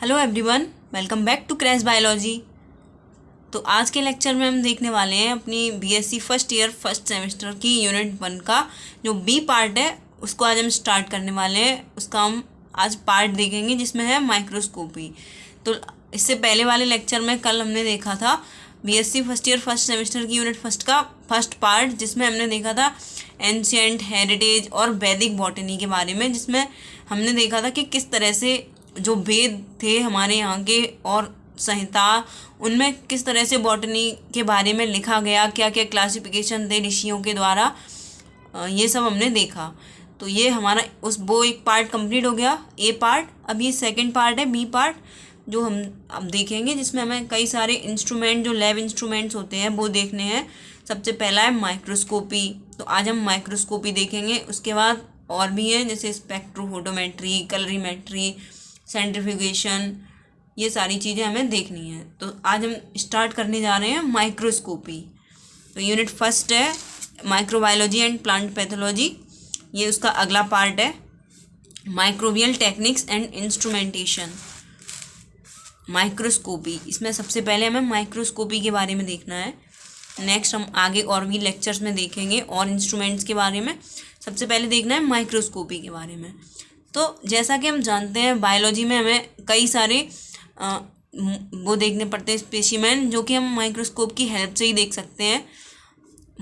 Hello everyone, welcome back to Crash Biology. तो आज के लेक्चर में हम देखने वाले हैं अपनी BSc first year first semester की यूनिट 1 का जो बी पार्ट है उसको आज हम स्टार्ट करने वाले हैं। उसका हम आज पार्ट देखेंगे जिसमें है माइक्रोस्कोपी। तो इससे पहले वाले लेक्चर में कल हमने देखा था BSc first year first semester की यूनिट फर्स्ट का फर्स्ट पार्ट, जिसमें हमने देखा था एंशिएंट, हेरिटेज और वैदिक बॉटनी के बारे में, जिसमें हमने देखा था कि किस तरह से जो वेद थे हमारे यहाँ के और संहिता, उनमें किस तरह से बॉटनी के बारे में लिखा गया, क्या क्या क्लासिफिकेशन थे ऋषियों के द्वारा, ये सब हमने देखा। तो ये हमारा वो एक पार्ट कंप्लीट हो गया, ए पार्ट। अब ये सेकंड पार्ट है, बी पार्ट, जो हम अब देखेंगे, जिसमें हमें कई सारे इंस्ट्रूमेंट, जो लैब इंस्ट्रूमेंट्स होते हैं वो देखने हैं। सबसे पहला है माइक्रोस्कोपी। तो आज हम माइक्रोस्कोपी देखेंगे। उसके बाद और भी हैं जैसे स्पेक्ट्रोफोटोमेट्री, कलरीमेट्री, सेंट्रीफ्यूगेशन, ये सारी चीज़ें हमें देखनी है। तो आज हम स्टार्ट करने जा रहे हैं माइक्रोस्कोपी। तो यूनिट फर्स्ट है माइक्रोबायोलॉजी एंड प्लांट पैथोलॉजी, ये उसका अगला पार्ट है। Microbial techniques and instrumentation, microscopy, इसमें सबसे पहले हमें माइक्रोस्कोपी के बारे में देखना है। नेक्स्ट हम आगे और भी लेक्चर्स में देखेंगे और इंस्ट्रूमेंट्स के बारे में। सबसे पहले देखना है माइक्रोस्कोपी के बारे में। तो जैसा कि हम जानते हैं बायोलॉजी में हमें कई सारे वो देखने पड़ते हैं स्पेसिमेन, जो कि हम माइक्रोस्कोप की हेल्प से ही देख सकते हैं।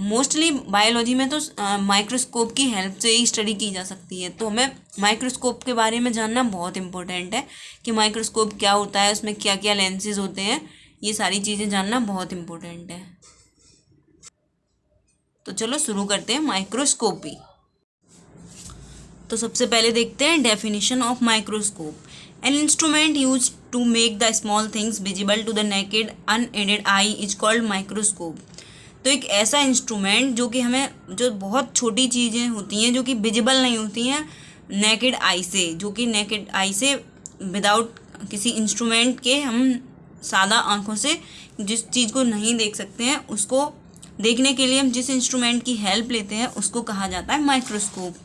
मोस्टली बायोलॉजी में तो माइक्रोस्कोप की हेल्प से ही स्टडी की जा सकती है। तो हमें माइक्रोस्कोप के बारे में जानना बहुत इम्पोर्टेंट है कि माइक्रोस्कोप क्या होता है, उसमें क्या क्या लेंसेज होते हैं, ये सारी चीज़ें जानना बहुत इम्पोर्टेंट है। तो चलो शुरू करते हैं माइक्रोस्कोपी। तो सबसे पहले देखते हैं definition of microscope. An instrument use to make the small things visible to the naked unaided eye is called microscope. तो एक ऐसा इंस्ट्रूमेंट जो कि हमें, जो बहुत छोटी चीज़ें होती हैं जो कि विजिबल नहीं होती हैं नेकेड आई से, जो कि नेकेड आई से विदाउट किसी इंस्ट्रूमेंट के हम सादा आँखों से जिस चीज़ को नहीं देख सकते हैं, उसको देखने के लिए हम जिस इंस्ट्रूमेंट की हेल्प लेते हैं उसको कहा जाता है microscope.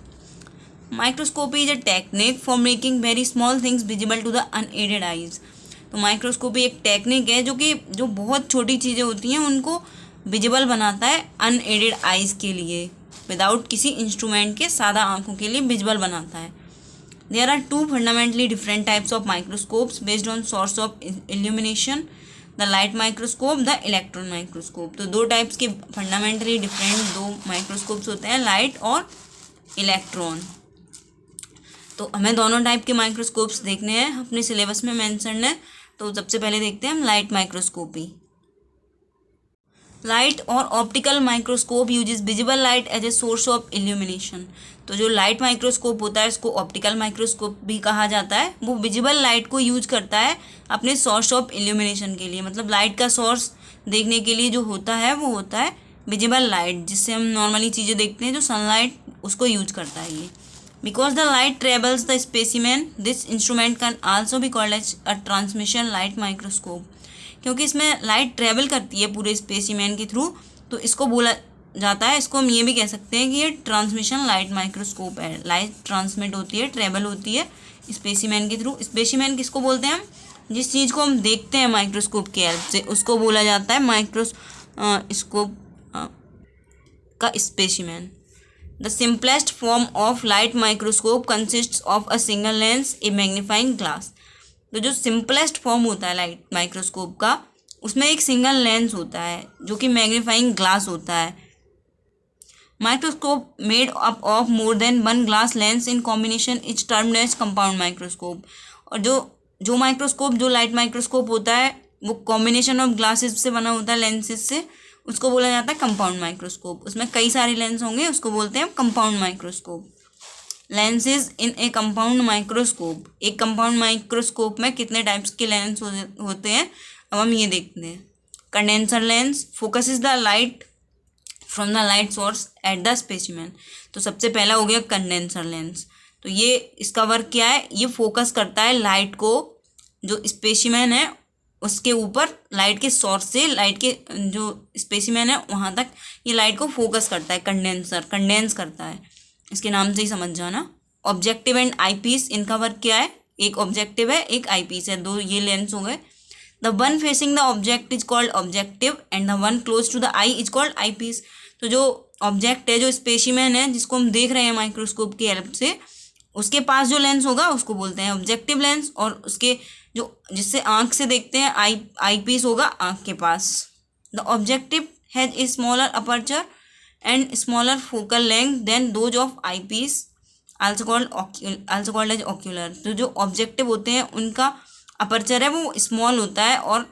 Microscopy is a technique for making very small things visible to the unaided eyes. तो माइक्रोस्कोपी एक टेक्निक है जो बहुत छोटी चीज़ें होती हैं उनको विजिबल बनाता है अनएडेड आइज के लिए, विदाउट किसी इंस्ट्रूमेंट के, सादा आंखों के लिए विजिबल बनाता है। There are two fundamentally different types of microscopes based on source of illumination, the light microscope, the electron microscope. तो दो टाइप्स के फंडामेंटली डिफरेंट दो माइक्रोस्कोप्स होते हैं, लाइट और इलेक्ट्रॉन। तो हमें दोनों टाइप के माइक्रोस्कोप्स देखने हैं, अपने सिलेबस में मेंशन है। तो सबसे पहले देखते हैं हम लाइट माइक्रोस्कोपी। लाइट और optical microscope uses visible light as a source of illumination. तो जो लाइट माइक्रोस्कोप होता है, इसको ऑप्टिकल माइक्रोस्कोप भी कहा जाता है, वो विजिबल लाइट को यूज करता है अपने सोर्स ऑफ इल्यूमिनेशन के लिए। मतलब लाइट का सोर्स देखने के लिए जो होता है वो होता है विजिबल लाइट, जिससे हम नॉर्मली चीज़ें देखते हैं, जो सनलाइट, उसको यूज करता है ये। Because the light travels the specimen, this instrument can also be called as a transmission light microscope। क्योंकि इसमें लाइट ट्रेवल करती है पूरे स्पेसिमेन के थ्रू, तो इसको बोला जाता है, इसको हम ये भी कह सकते हैं कि ये ट्रांसमिशन लाइट माइक्रोस्कोप है। लाइट ट्रांसमिट होती है, ट्रेवल होती है स्पेसिमेन के थ्रू। स्पेसिमेन किसको बोलते हैं हम? जिस चीज़ को हम देखते हैं माइक्रोस्कोप की हेल्प से, उसको बोला जाता है माइक्रोस्कोप का specimen. The simplest form of light microscope consists of a single lens, a magnifying glass। तो जो सिंपलेस्ट फॉर्म होता है लाइट माइक्रोस्कोप का, उसमें एक सिंगल लेंस होता है जो कि मैग्नीफाइंग ग्लास होता है। Microscope made up of more than one glass lens in combination is termed as compound microscope. और जो माइक्रोस्कोप, जो लाइट माइक्रोस्कोप होता है, वो कॉम्बिनेशन ऑफ ग्लासेस से बना होता है, लेंसेज से, उसको बोला जाता है कंपाउंड माइक्रोस्कोप। उसमें कई सारे लेंस होंगे, उसको बोलते हैं कंपाउंड माइक्रोस्कोप। लेंसेज इन ए कंपाउंड माइक्रोस्कोप, एक कंपाउंड माइक्रोस्कोप में कितने टाइप्स के लेंस होते हैं, अब हम ये देखते हैं। Condenser lens focuses the light from the light source at the specimen. तो सबसे पहला हो गया कंडेंसर लेंस। तो ये, इसका वर्क क्या है? ये फोकस करता है लाइट को, जो स्पेसिमेन है उसके ऊपर, लाइट के सोर्स से लाइट के जो स्पेसिमेन है वहाँ तक ये लाइट को फोकस करता है। कंडेंस करता है, इसके नाम से ही समझ जाना। ऑब्जेक्टिव एंड आई पीस, इनका वर्क क्या है? एक ऑब्जेक्टिव है, एक आई पीस है, दो ये लेंस हो गए। The one facing the object is called objective and the one close to the eye is called eyepiece. तो जो ऑब्जेक्ट है, जो स्पेसिमेन है जिसको हम देख रहे हैं माइक्रोस्कोप की हेल्प से, उसके पास जो लेंस होगा उसको बोलते हैं ऑब्जेक्टिव लेंस, और उसके जो जिससे आंख से देखते हैं आई पीस होगा आंख के पास। The objective has a smaller aperture and smaller focal length than those of eye piece also called as ocular. तो जो ऑब्जेक्टिव होते हैं उनका अपर्चर है वो स्मॉल होता है और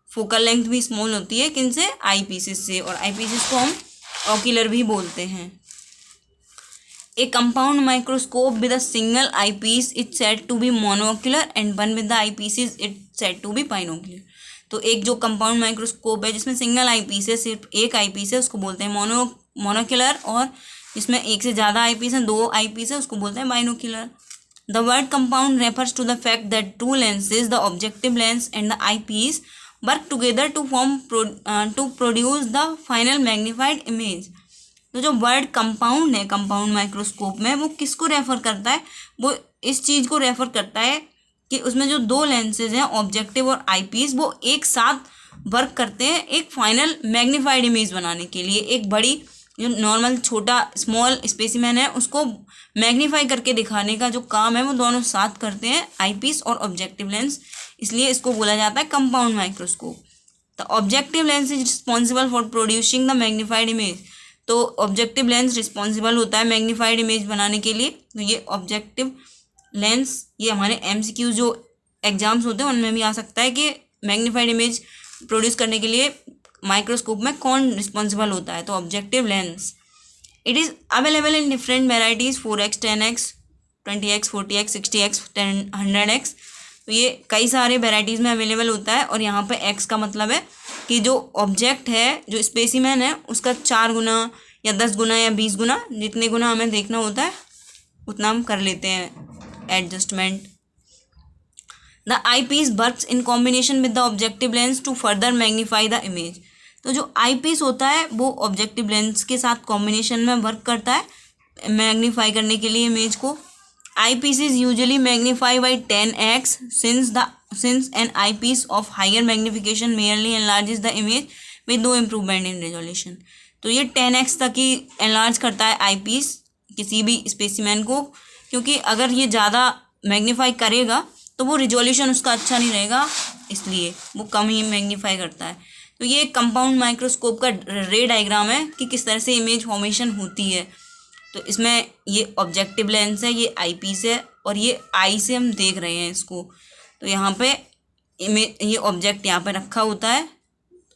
फोकल लेंथ भी स्मॉल होती है, किनसे? आई पीसेस से, और आई पीसेस को हम ऑक्यूलर भी बोलते हैं। A compound microscope with a single I piece is said to be monocular and one with the eyepieces it said to be binocular. तो एक जो कंपाउंड माइक्रोस्कोप है जिसमें सिंगल आई पीस है, सिर्फ एक आई पीस है, उसको बोलते हैं मोनोक्यूलर, और जिसमें एक से ज़्यादा आई पीस है, दो आई पीस है, उसको बोलते हैं binocular. The word compound refers to the fact that two lenses, the objective lens and the eyepiece, work together to produce the final magnified image. तो जो वर्ड कंपाउंड है कंपाउंड माइक्रोस्कोप में, वो किसको रेफर करता है? वो इस चीज़ को रेफर करता है कि उसमें जो दो लेंसेज हैं, ऑब्जेक्टिव और आईपीस, वो एक साथ वर्क करते हैं एक फाइनल मैग्नीफाइड इमेज बनाने के लिए। एक बड़ी जो नॉर्मल छोटा स्मॉल स्पेसिमेन है उसको मैग्नीफाई करके दिखाने का जो काम है वो दोनों साथ करते हैं, आईपीस और ऑब्जेक्टिव लेंस, इसलिए इसको बोला जाता है compound microscope. The objective lens is responsible for producing the magnified image. तो ऑब्जेक्टिव लेंस रिस्पॉन्सिबल होता है मैग्नीफाइड इमेज बनाने के लिए। तो ये ऑब्जेक्टिव लेंस, ये हमारे एमसीक्यू जो एग्जाम्स होते हैं उनमें भी आ सकता है कि मैग्नीफाइड इमेज प्रोड्यूस करने के लिए माइक्रोस्कोप में कौन रिस्पॉन्सिबल होता है? तो objective lens. It is available in different varieties, 4x, 10x, 20x, 40x, 60x, 100x। तो ये कई सारे वेराइटीज़ में अवेलेबल होता है, और यहाँ पे x का मतलब है कि जो ऑब्जेक्ट है, जो स्पेसिमेन है, उसका 4 गुना या 10 गुना या 20 गुना, जितने गुना हमें देखना होता है उतना हम कर लेते हैं adjustment. The eyepiece works in combination with the objective lens to further magnify the image. तो जो आई पीस होता है वो ऑब्जेक्टिव लेंस के साथ कॉम्बिनेशन में वर्क करता है मैग्नीफाई करने के लिए इमेज को। Eye piece is usually magnify by 10x since an eye piece of higher magnification merely enlarges the image with no improvement in resolution. तो ये 10x तक ही एनलार्ज करता है आई पीस किसी भी स्पेसिमेन को, क्योंकि अगर ये ज़्यादा मैग्नीफाई करेगा तो वो रिजोल्यूशन उसका अच्छा नहीं रहेगा, इसलिए वो कम ही मैग्नीफाई करता है। तो ये कंपाउंड माइक्रोस्कोप का रे डायग्राम है कि किस तरह से इमेज फॉर्मेशन होती है। तो इसमें ये ऑब्जेक्टिव लेंस है, ये आई पीस है, और ये आई से हम देख रहे हैं इसको। तो यहाँ पे इमेज, ये ऑब्जेक्ट यहाँ पे रखा होता है,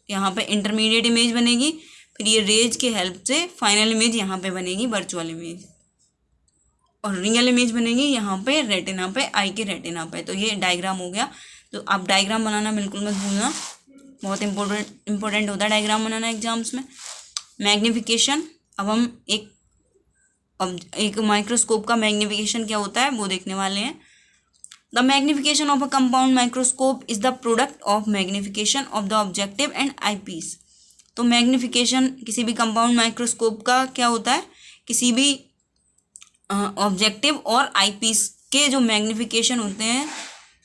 यहाँ पे इंटरमीडिएट इमेज बनेगी, फिर ये रेज के हेल्प से फाइनल इमेज यहाँ पे बनेगी वर्चुअल इमेज, और रियल इमेज बनेगी यहाँ पे रेटिना पे, आई के रेटिना पे। तो ये डायग्राम हो गया। तो आप डायग्राम बनाना बिल्कुल मत भूलना, बहुत इंपॉर्टेंट होता है डायग्राम बनाना एग्जाम्स में। मैग्नीफिकेशन, अब हम एक माइक्रोस्कोप का मैग्नीफिकेशन क्या होता है वो देखने वाले हैं। The magnification of a compound microscope is the product of magnification of the objective and eyepiece. तो मैग्नीफिकेशन किसी भी कंपाउंड माइक्रोस्कोप का क्या होता है? किसी भी ऑब्जेक्टिव और आई पीस के जो मैग्नीफिकेशन होते हैं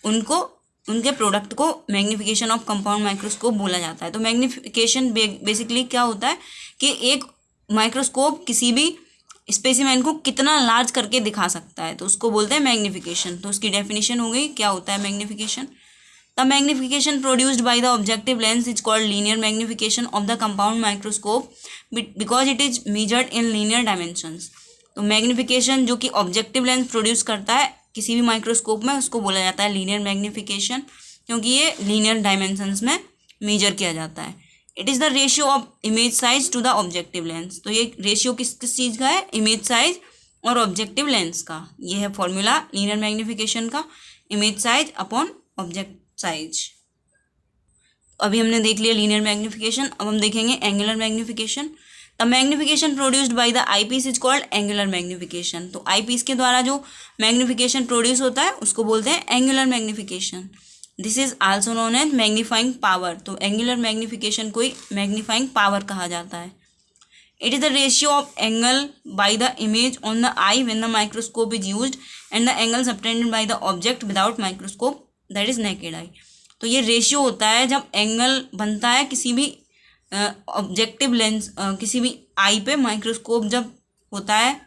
उनको, उनके प्रोडक्ट को मैग्नीफिकेशन ऑफ कंपाउंड माइक्रोस्कोप बोला जाता है। तो मैग्नीफिकेशन बेसिकली क्या होता है कि एक माइक्रोस्कोप किसी भी स्पेसिमेन को कितना लार्ज करके दिखा सकता है, तो उसको बोलते हैं मैग्नीफिकेशन। तो उसकी डेफिनेशन हो गई, क्या होता है magnification. The magnification produced by the objective lens is called linear magnification of the compound microscope because it is measured in linear dimensions. तो मैग्नीफिकेशन जो कि ऑब्जेक्टिव लेंस प्रोड्यूस करता है किसी भी माइक्रोस्कोप में, उसको बोला जाता है लीनियर मैग्नीफिकेशन, क्योंकि ये लीनियर डायमेंशंस में मेजर किया जाता है। It is the ratio of image size to the objective lens. तो ये रेशियो किस चीज़ का है? इमेज साइज और ऑब्जेक्टिव लेंस का। ये है फॉर्मूला लीनियर मैग्नीफिकेशन का, image size upon object size. अभी हमने देख लिया लीनियर मैग्नीफिकेशन, अब हम देखेंगे angular magnification. The magnification produced by the I piece is called angular magnification. तो आई पीस के द्वारा जो मैग्नीफिकेशन प्रोड्यूस होता है उसको बोलते हैं angular magnification. This is also known as magnifying power. तो एंगुलर मैग्नीफिकेशन को ही मैग्नीफाइंग पावर कहा जाता है। It is the ratio of angle by the image on the eye when the microscope is used and the angle subtended by the object without microscope, that is naked eye. तो ये ratio होता है जब angle बनता है किसी भी objective lens, किसी भी आई पे माइक्रोस्कोप जब होता है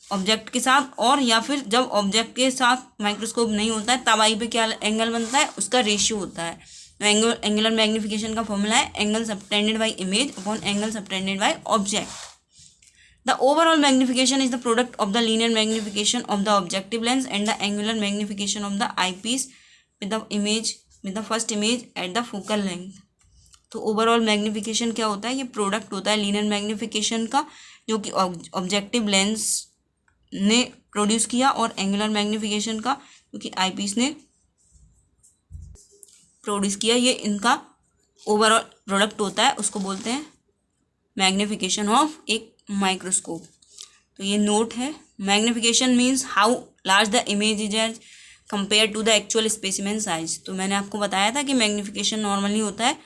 ऑब्जेक्ट के साथ, और या फिर जब ऑब्जेक्ट के साथ माइक्रोस्कोप नहीं होता है तब आई पे क्या एंगल बनता है, उसका रेशियो होता है. एंगुलर मैग्नीफिकेशन का फॉर्मूला है angle subtended bye image upon angle subtended by object. The overall magnification is the product of the linear magnification of the objective lens and the angular magnification of the I peace with the first image at the focal length. तो overall magnification क्या होता है, ये product होता है linear magnification का जो कि ऑब्जेक्टिव लेंस ने प्रोड्यूस किया, और एंगुलर मैग्नीफिकेशन का जो कि आई पीस ने प्रोड्यूस किया. ये इनका ओवरऑल प्रोडक्ट होता है, उसको बोलते हैं मैग्नीफिकेशन ऑफ एक माइक्रोस्कोप. तो ये नोट है. Magnification means how large the image is as compare to the actual specimen size. तो मैंने आपको बताया था कि मैग्नीफिकेशन नॉर्मली होता है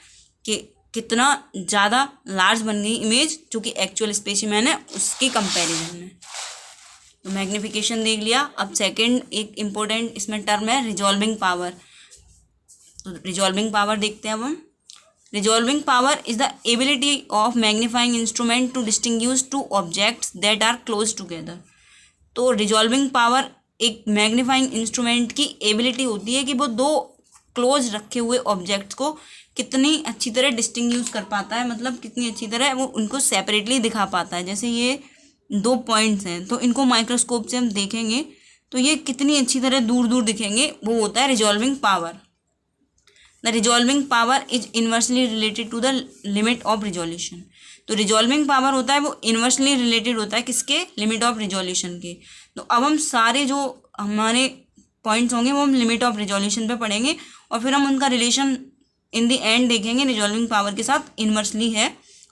कि कितना ज़्यादा लार्ज बन गई इमेज जो कि एक्चुअल स्पेसिमेन है उसके कंपैरिजन में. तो मैग्नीफिकेशन देख लिया. अब सेकंड एक इम्पोर्टेंट इसमें टर्म है रिजॉल्विंग पावर. तो रिजॉल्विंग पावर देखते हैं अब हम. Resolving power is the ability of magnifying instrument to distinguish two objects that are close together. तो रिजॉल्विंग पावर एक मैग्नीफाइंग इंस्ट्रूमेंट की एबिलिटी होती है कि वो दो क्लोज रखे हुए ऑब्जेक्ट्स को कितनी अच्छी तरह डिस्टिंग्विश कर पाता है, मतलब कितनी अच्छी तरह वो उनको सेपरेटली दिखा पाता है. जैसे ये दो पॉइंट्स हैं तो इनको माइक्रोस्कोप से हम देखेंगे तो ये कितनी अच्छी तरह दूर दूर दिखेंगे, वो होता है resolving power. The resolving power is inversely related to the limit of resolution. तो रिजॉल्विंग पावर होता है वो इन्वर्सली रिलेटेड होता है किसके, लिमिट ऑफ रिजोल्यूशन के. तो अब हम सारे जो हमारे पॉइंट्स होंगे वो हम लिमिट ऑफ रिजोल्यूशन पे पढ़ेंगे और फिर हम उनका रिलेशन इन द एंड देखेंगे रिजॉल्विंग पावर के साथ इन्वर्सली है.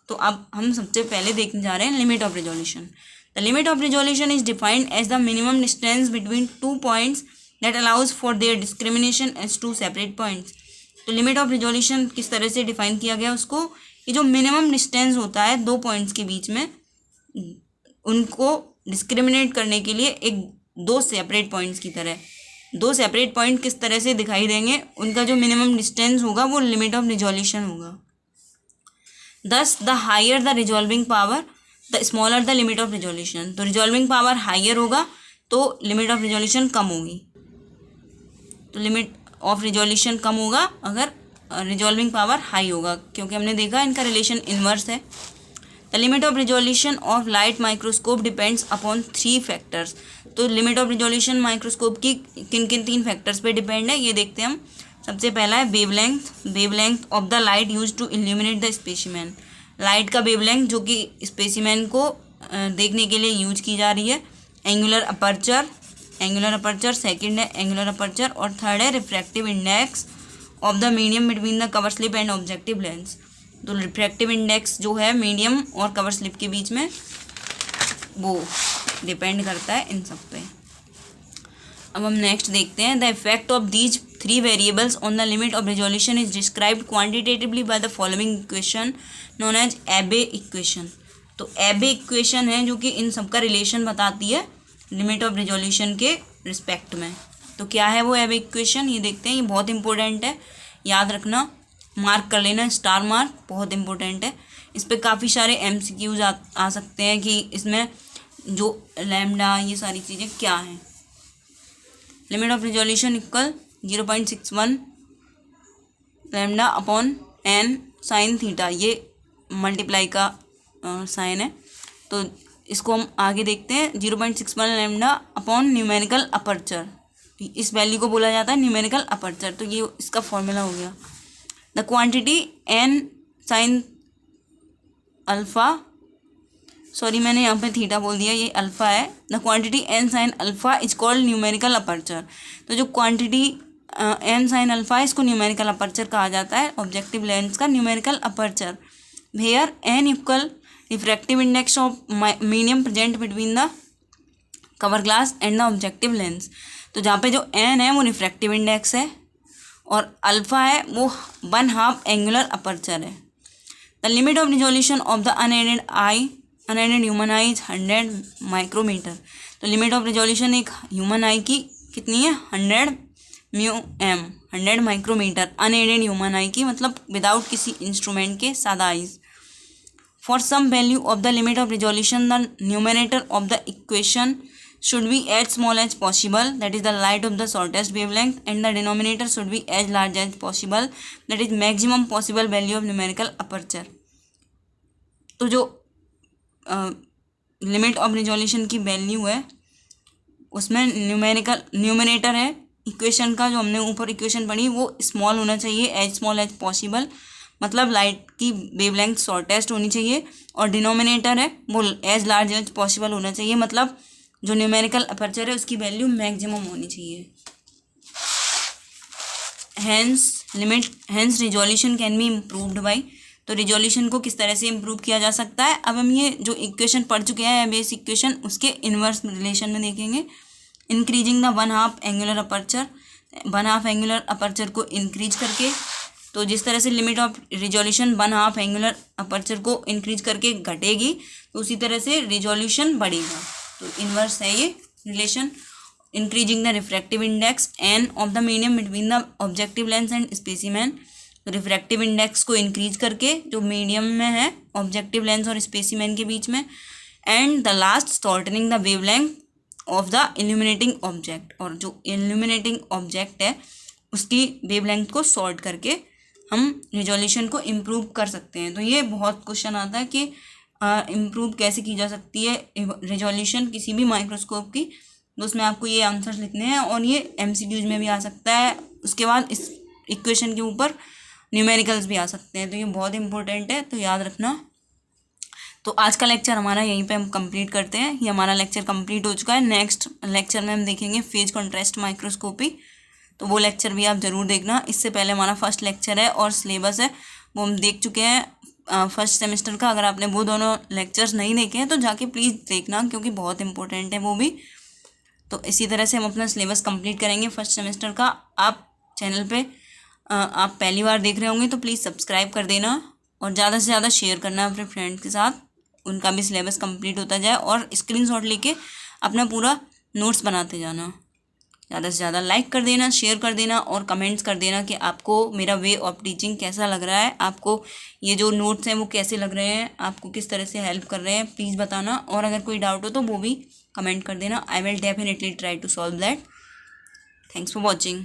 तो अब हम सबसे पहले देखने जा रहे हैं limit of resolution. The limit of resolution is defined as the minimum distance between two points that allows for their discrimination as two separate points. तो लिमिट ऑफ रिजोल्यूशन किस तरह से डिफाइन किया गया उसको, ये जो मिनिमम डिस्टेंस होता है दो पॉइंट्स के बीच में उनको डिस्क्रिमिनेट करने के लिए एक दो सेपरेट पॉइंट्स की तरह, दो सेपरेट पॉइंट किस तरह से दिखाई देंगे, उनका जो मिनिमम डिस्टेंस होगा वो लिमिट ऑफ रिजोल्यूशन होगा. Thus the higher the resolving power the smaller the limit of resolution. तो रिजॉल्विंग पावर हायर होगा तो लिमिट ऑफ रिजोल्यूशन कम होगी. तो लिमिट ऑफ रिजोल्यूशन कम होगा अगर रिजॉल्विंग पावर हाई होगा, क्योंकि हमने देखा इनका रिलेशन इन्वर्स है. The limit of resolution of light microscope depends upon three factors. तो लिमिट ऑफ रिजोल्यूशन माइक्रोस्कोप की किन किन तीन फैक्टर्स पे डिपेंड है ये देखते हैं हम. सबसे पहला है wavelength of the light use to illuminate the specimen. Light का वेवलेंथ जो कि स्पेसिमेन को देखने के लिए यूज की जा रही है. एंगुलर अपर्चर सेकंड है एंगुलर अपर्चर, और थर्ड है refractive index of the medium between the cover slip and objective lens. तो रिफ्रैक्टिव इंडेक्स जो है मीडियम और कवर स्लिप के बीच में वो डिपेंड करता है इन सब पे. अब हम नेक्स्ट देखते हैं. The effect of these three variables on the limit of resolution is described quantitatively by the following equation known as Abbe equation. तो एबे इक्वेशन है जो कि इन सब का रिलेशन बताती है लिमिट ऑफ रिजोल्यूशन के रिस्पेक्ट में. तो क्या है वो एबे इक्वेशन, ये देखते हैं. ये बहुत इंपॉर्टेंट है, याद रखना, मार्क कर लेना, स्टार मार्क, बहुत इंपॉर्टेंट है. इस पर काफ़ी सारे MCQs आ सकते हैं कि इसमें जो लैम्डा ये सारी चीज़ें क्या हैं. Limit of resolution equal 0.61 lambda upon n sine theta, ये मल्टीप्लाई का साइन है. तो इसको हम आगे देखते हैं. 0.61 लैम्डा अपॉन न्यूमेरिकल अपर्चर, इस वैल्यू को बोला जाता है न्यूमेरिकल अपर्चर. तो ये इसका फॉर्मूला हो गया. The quantity n sine alpha, sorry मैंने यहाँ पे थीटा बोल दिया, ये अल्फ़ा है. The quantity n sine alpha is called numerical aperture. तो जो क्वांटिटी n साइन अल्फ़ा है इसको न्यूमेरिकल अपर्चर कहा जाता है, ऑब्जेक्टिव लेंस का numerical aperture. Here n equal refractive index of medium present between the cover glass and the objective lens. तो जहाँ पे जो n है वो रिफ्रैक्टिव इंडेक्स है और अल्फ़ा है वो 1/2 एंगुलर अपर्चर है. The limit of resolution of the unaided eye unaided human eye is 100 micrometre. तो लिमिट ऑफ रेजोल्यूशन एक ह्यूमन आई की कितनी है 100 माइक्रोमीटर। अनएडेड ह्यूमन आई की मतलब विदाउट किसी इंस्ट्रूमेंट के सादा eyes. For some value of the limit of resolution the numerator of the equation should be as small as possible, that is the light of the shortest wavelength, and the denominator should be as large as possible, that is maximum possible value of numerical aperture। तो जो limit of resolution की value है उसमें numerator है equation का, जो हमने ऊपर इक्वेशन पढ़ी, वो स्मॉल होना चाहिए, एज स्मॉल एज पॉसिबल, मतलब लाइट की वेवलेंथ शॉर्टेस्ट होनी चाहिए, और डिनोमिनेटर है वो एज लार्ज एज पॉसिबल होना चाहिए, मतलब जो न्यूमेरिकल अपर्चर है उसकी वैल्यू मैक्सिमम होनी चाहिए। Hence resolution can be improved by. तो रिजोल्यूशन को किस तरह से इम्प्रूव किया जा सकता है, अब हम ये जो इक्वेशन पढ़ चुके हैं बेस इक्वेशन, उसके इन्वर्स रिलेशन में देखेंगे। Increasing the 1/2 angular aperture, 1/2 angular aperture को इंक्रीज करके, तो जिस तरह से limit of resolution 1/2 angular aperture को इंक्रीज करके घटेगी, तो उसी तरह से रिजोल्यूशन बढ़ेगा। तो इन्वर्स है ये relation. Increasing the refractive index n of the medium between the objective lens and specimen. तो रिफ्रैक्टिव इंडेक्स को इंक्रीज करके जो मीडियम में है ऑब्जेक्टिव लेंस और स्पेसिमेन के बीच में। And the last shortening the wavelength of the illuminating object, और जो इल्यूमिनेटिंग ऑब्जेक्ट है उसकी वेवलेंथ को शॉर्ट करके हम रिजोल्यूशन को इम्प्रूव कर सकते हैं। तो ये बहुत क्वेश्चन आता है कि इम्प्रूव कैसे की जा सकती है रिजोल्यूशन किसी भी माइक्रोस्कोप की, तो उसमें आपको ये आंसर्स लिखने हैं, और ये एमसीक्यूज में भी आ सकता है। उसके बाद इस इक्वेशन के ऊपर न्यूमेरिकल्स भी आ सकते हैं, तो ये बहुत इंपॉर्टेंट है, तो याद रखना। तो आज का लेक्चर हमारा यहीं पे हम कंप्लीट करते हैं। ये हमारा लेक्चर कंप्लीट हो चुका है। नेक्स्ट लेक्चर में हम देखेंगे फेज कॉन्ट्रास्ट माइक्रोस्कोपी, तो वो लेक्चर भी आप ज़रूर देखना। इससे पहले हमारा फर्स्ट लेक्चर है और सिलेबस है वो हम देख चुके हैं फर्स्ट सेमेस्टर का। अगर आपने वो दोनों लेक्चर्स नहीं देखे हैं तो जाके प्लीज़ देखना, क्योंकि बहुत इंपॉर्टेंट है वो भी। तो इसी तरह से हम अपना सिलेबस कंप्लीट करेंगे फर्स्ट सेमेस्टर का। आप चैनल पे आप पहली बार देख रहे होंगे तो प्लीज़ सब्सक्राइब कर देना, और ज़्यादा से ज़्यादा शेयर करना अपने फ्रेंड्स के साथ, उनका भी सिलेबस कंप्लीट होता जाए, और स्क्रीनशॉट लेके अपना पूरा नोट्स बनाते जाना। ज़्यादा से ज़्यादा लाइक कर देना, शेयर कर देना, और कमेंट्स कर देना कि आपको मेरा वे ऑफ टीचिंग कैसा लग रहा है, आपको ये जो नोट्स हैं वो कैसे लग रहे हैं, आपको किस तरह से हेल्प कर रहे हैं, प्लीज़ बताना। और अगर कोई डाउट हो तो वो भी कमेंट कर देना। I will definitely try to solve that. Thanks for watching.